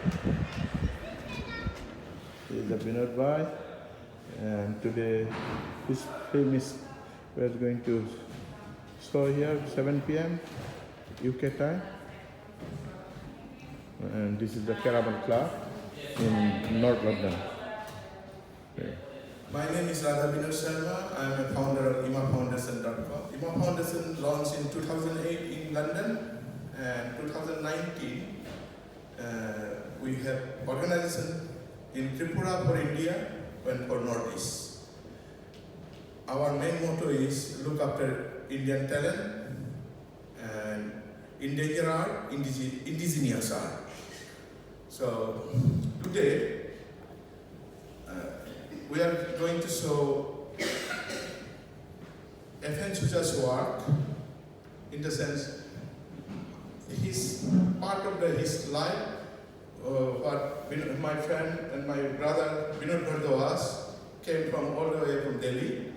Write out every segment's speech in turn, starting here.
This is the Binod Bhai, and today this film is we are going to show here 7 p.m. UK time, and this is the Caravan Club in North London. Okay. My name is Radha Binod Sharma. I am a founder of ImaFoundation.com. IMA Foundation launched in 2008 in London, and 2019 we have organization in Tripura for India and for Northeast. Our main motto is look after Indian talent and endangered art, indigenous art. So today we are going to show F.N. Suja's work, in the sense his part of his life. What my friend and my brother Binod Bhardwaj came from all the way from Delhi.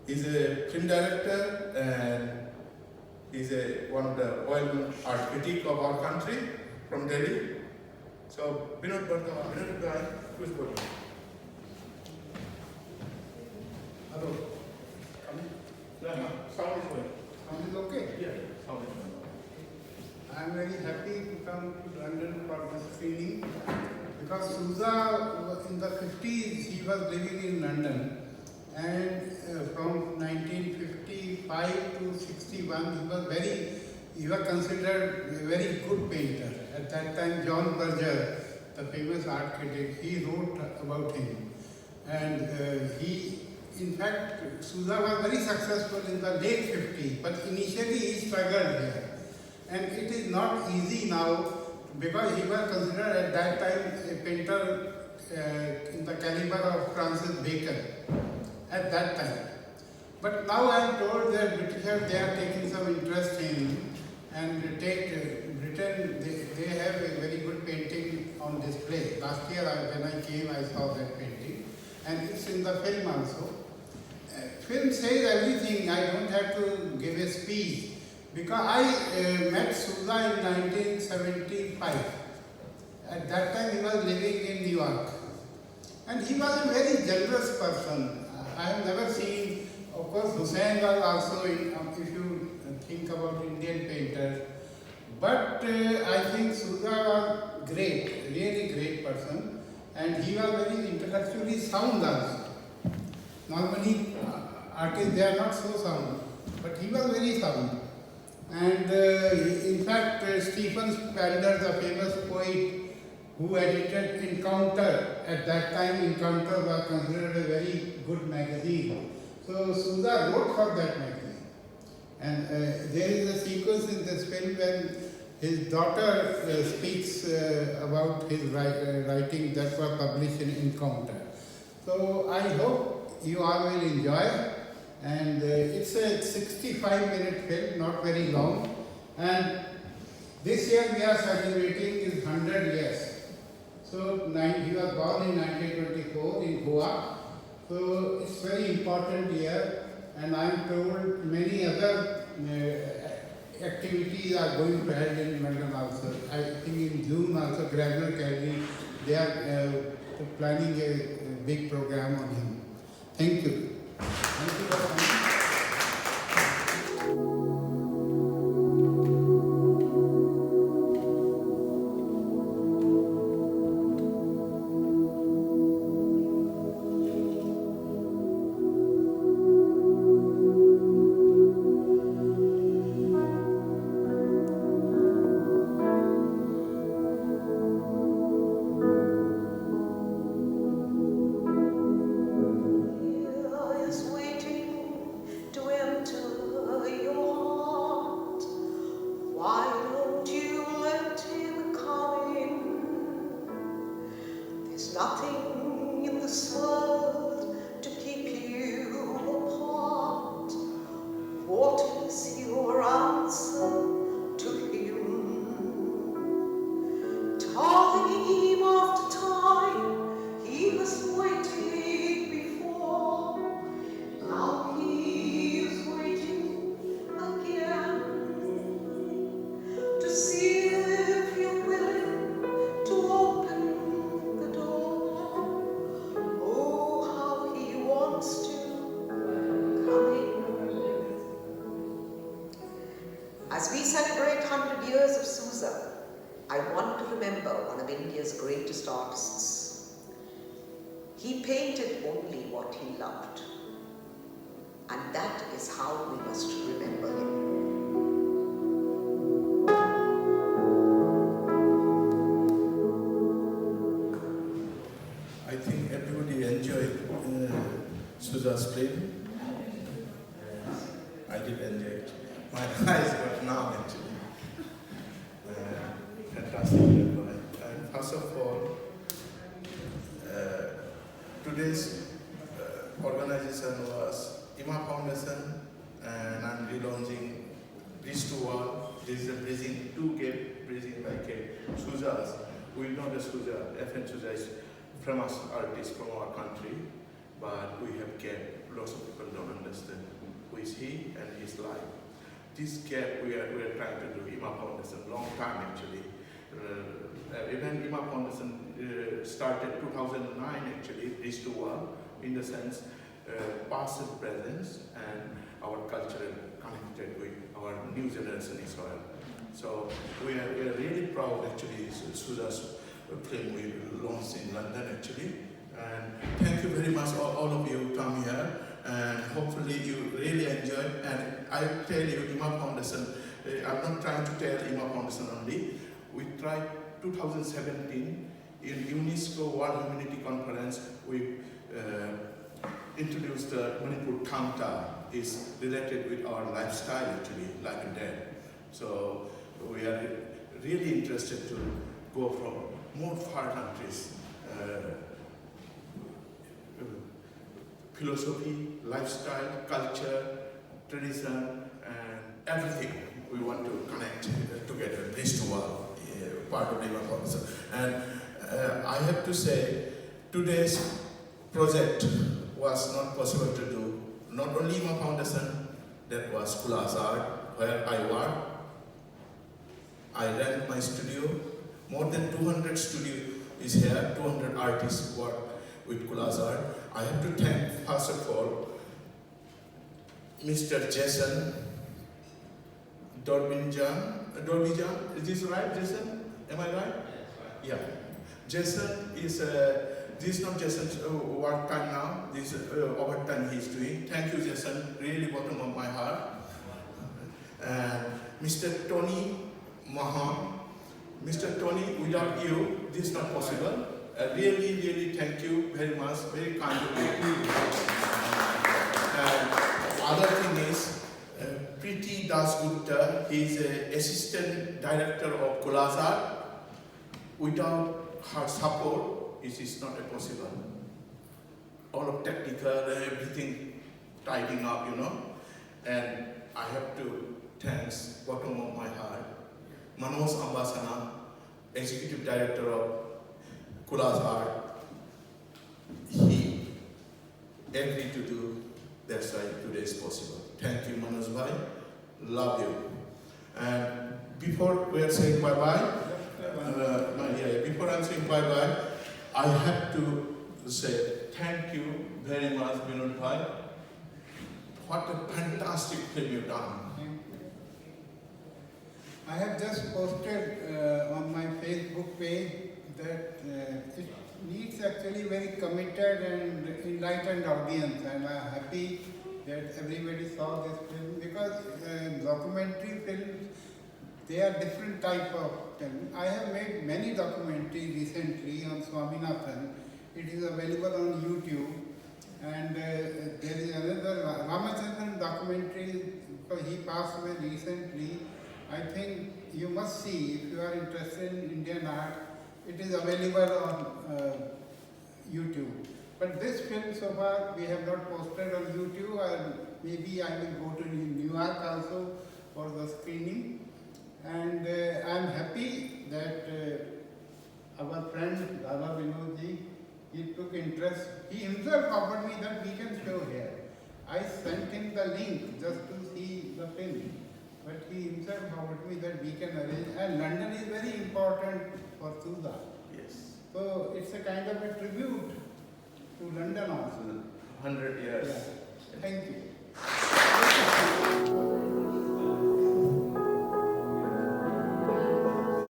He's a film director and he's one of the well-known art critic of our country from Delhi. So Binod Bhardwaj, who's good? Hello. Sound is good. Sound is okay? Yeah, sound is good. I am very happy to come to London for this screening because Souza in the 50s he was living in London, and from 1955 to 61 he was considered a very good painter. At that time John Berger, the famous art critic, he wrote about him, and in fact Souza was very successful in the late 50s, but initially he struggled here. And it is not easy now because he was considered at that time a painter in the caliber of Francis Bacon at that time. But now I am told that Britishers, they are taking some interest in him, and Britain, they have a very good painting on display. Last year when I came, I saw that painting, and it's in the film also. Film says everything, I don't have to give a speech. Because I met Souza in 1975. At that time he was living in New York. And he was a very generous person. I have never seen, of course Hussain was also, if you think about Indian painters. But I think Souza was great, really great person. And he was very intellectually sound also. Normally artists, they are not so sound. But he was very sound. And in fact, Stephen Spender, the famous poet who edited Encounter, at that time Encounter was considered a very good magazine. So Souza wrote for that magazine. And there is a sequence in this film when his daughter speaks about his writing that was published in Encounter. So I hope you all will enjoy. And it's a 65-minute film, not very long. And this year we are celebrating his 100 years. So he was born in 1924 in Goa. So it's very important year. And I am told many other activities are going to held in London also. I think in June also, Grosvenor Gallery, they are planning a big program on him. Thank you. Thank you for coming. Nothing in this world to keep you apart. What is your answer to him? Time after time, he has waited before. Now he is waiting again to see if you're willing to open of India's greatest artists. He painted only what he loved, and that is how we must remember him. I think everybody enjoyed Suza's play. I did enjoy it. My eyes got numb actually. Fantastic play. And first of all, today's organization was IMA Foundation, and I'm relaunching Bridge to Wall. This is a bridging, two-gate bridging like a Suza's. We know the Suza, FN Suza is famous artist from our country, but we have gap. Lots of people don't understand who is he and his life. This gap we are trying to do. IMA Foundation, long time actually. Even IMA Foundation started 2009 actually, Bridge to Wall, in the sense past and present and our culture connected with our new generation as well. So we are really proud actually. Suza's film we launched in London actually, and thank you very much all of you come here, and hopefully you really enjoy. And I tell you, IMA Foundation, I'm not trying to tell IMA Foundation only. We tried 2017 in UNESCO World Humanity Conference. We introduced the Manipur Kanta is related with our lifestyle actually, like a dead. So we are really interested to go from more far countries, philosophy, lifestyle, culture, tradition, and everything. We want to connect together, Bridge to Wall, part of IMA Foundation. And I have to say, today's project was not possible to do. Not only IMA Foundation, that was Kula Azad, where I work. I ran my studio. More than 200 studio is here, 200 artists work with Kula Azad. I have to thank, first of all, Mr. Jason Dorbinjan. Is this right, Jason? Am I right? Yeah. Jason is, this is not Jason's work time now, this overtime he's doing. Thank you, Jason, really bottom of my heart. And Mr. Tony Mahan. Mr. Tony, without you, this is not possible. Really, really thank you very much, very kind of you. And other thing is, Preeti Dasgupta, he is an assistant director of Kula Azad. Without her support, it is not possible. All of technical, everything tidying up, you know. And I have to thank, bottom of my heart, Manoj Ambasana, executive director of Kula Azad. He agreed to do, that's why today is possible. Thank you, Manoj Bhai. Love you. And before we are saying bye-bye, before I'm saying bye-bye, I have to say thank you very much, Vinod Bhai. What a fantastic film you've done. I have just posted on my Facebook page that it needs actually very committed and enlightened audience, and I'm happy that everybody saw this film, because documentary films, they are different type of film. I have made many documentaries recently on Swaminathan. It is available on YouTube. And there is another Ramachandran documentary, because he passed away recently. I think you must see, if you are interested in Indian art, it is available on YouTube. But this film so far we have not posted on YouTube, and maybe I will go to New York also for the screening. And I am happy that our friend Dada Vinodji, he took interest. He himself offered me that we can show here. I sent him the link just to see the film. But he himself offered me that we can arrange. And London is very important for Suza. Yes. So it's a kind of a tribute to London also. 100 years. Yeah. Thank you.